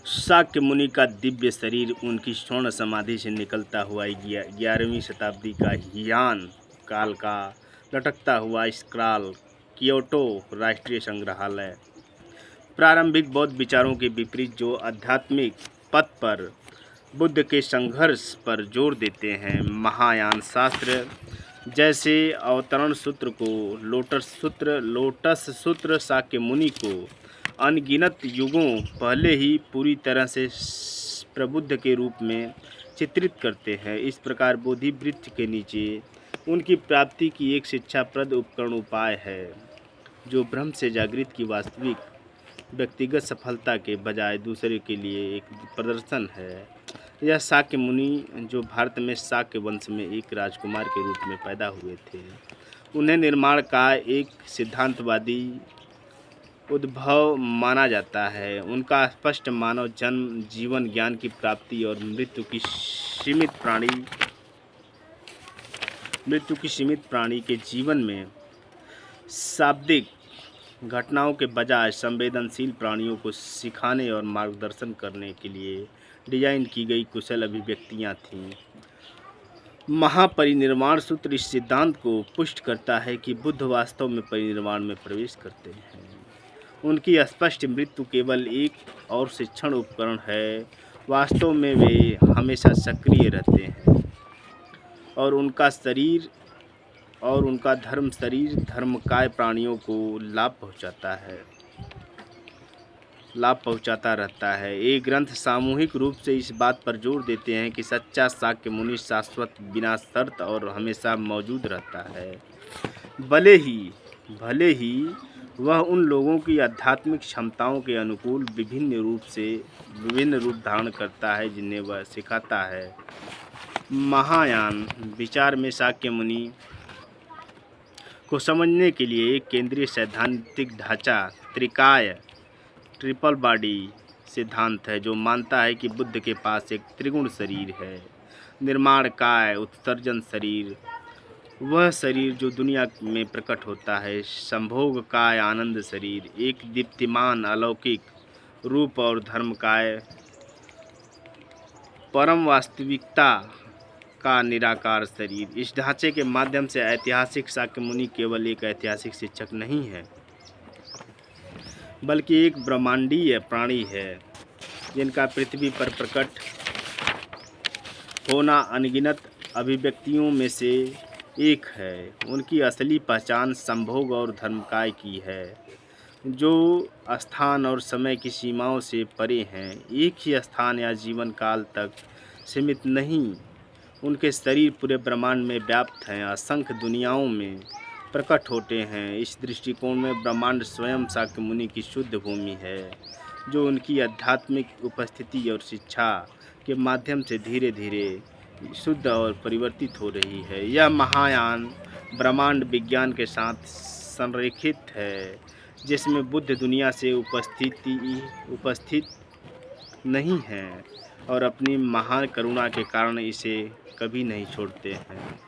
शाक्य मुनि का दिव्य शरीर उनकी स्वर्ण समाधि से निकलता हुआ 11वीं शताब्दी का हीयान काल का लटकता हुआ स्क्रॉल क्योटो राष्ट्रीय संग्रहालय प्रारंभिक बौद्ध विचारों के विपरीत जो आध्यात्मिक पथ पर बुद्ध के संघर्ष पर जोर देते हैं। महायान शास्त्र जैसे अवतरण सूत्र को लोटस सूत्र शाक्य मुनि को अनगिनत युगों पहले ही पूरी तरह से प्रबुद्ध के रूप में चित्रित करते हैं। इस प्रकार बोधि वृक्ष के नीचे उनकी प्राप्ति की एक शिक्षाप्रद उपकरण उपाय है जो ब्रह्म से जागृत की वास्तविक व्यक्तिगत सफलता के बजाय दूसरे के लिए एक प्रदर्शन है। यह शाक्य मुनि जो भारत में शाक्य वंश में एक राजकुमार के रूप में पैदा हुए थे, उन्हें निर्माण का एक सिद्धांतवादी उद्भव माना जाता है। उनका स्पष्ट मानव जन्म, जीवन, ज्ञान की प्राप्ति और मृत्यु की सीमित प्राणी के जीवन में शाब्दिक घटनाओं के बजाय संवेदनशील प्राणियों को सिखाने और मार्गदर्शन करने के लिए डिजाइन की गई कुशल अभिव्यक्तियाँ थीं। महापरिनिर्वाण सूत्र इस सिद्धांत को पुष्ट करता है कि बुद्ध वास्तव में परिनिर्वाण में प्रवेश करते हैं। उनकी स्पष्ट मृत्यु केवल एक और शिक्षण उपकरण है। वास्तव में वे हमेशा सक्रिय रहते हैं और उनका धर्मकाय प्राणियों को लाभ पहुंचाता रहता है। ये ग्रंथ सामूहिक रूप से इस बात पर जोर देते हैं कि सच्चा शाक्य मुनि शाश्वत, बिना शर्त और हमेशा मौजूद रहता है, भले ही वह उन लोगों की आध्यात्मिक क्षमताओं के अनुकूल विभिन्न रूप धारण करता है जिन्हें वह सिखाता है। महायान विचार में शाक्य मुनि को समझने के लिए एक केंद्रीय सैद्धांतिक ढांचा ट्रिपल बॉडी सिद्धांत है जो मानता है कि बुद्ध के पास एक त्रिगुण शरीर है। निर्माण काय, उत्सर्जन शरीर, वह शरीर जो दुनिया में प्रकट होता है। संभोग काय, आनंद शरीर, एक दीप्तिमान अलौकिक रूप, और धर्म काय, परम वास्तविकता का निराकार शरीर। इस ढांचे के माध्यम से ऐतिहासिक शाक्य मुनि केवल एक ऐतिहासिक शिक्षक नहीं है, बल्कि एक ब्रह्मांडीय प्राणी है जिनका पृथ्वी पर प्रकट होना अनगिनत अभिव्यक्तियों में से एक है। उनकी असली पहचान संभोग और धर्मकाय की है, जो स्थान और समय की सीमाओं से परे हैं। एक ही स्थान या जीवन काल तक सीमित नहीं, उनके शरीर पूरे ब्रह्मांड में व्याप्त हैं, असंख्य दुनियाओं में प्रकट होते हैं। इस दृष्टिकोण में ब्रह्मांड स्वयं शाक्य मुनि की शुद्ध भूमि है, जो उनकी आध्यात्मिक उपस्थिति और शिक्षा के माध्यम से धीरे धीरे शुद्ध और परिवर्तित हो रही है। यह महायान ब्रह्मांड विज्ञान के साथ संरेखित है, जिसमें बुद्ध दुनिया से उपस्थित नहीं है और अपनी महान करुणा के कारण इसे कभी नहीं छोड़ते हैं।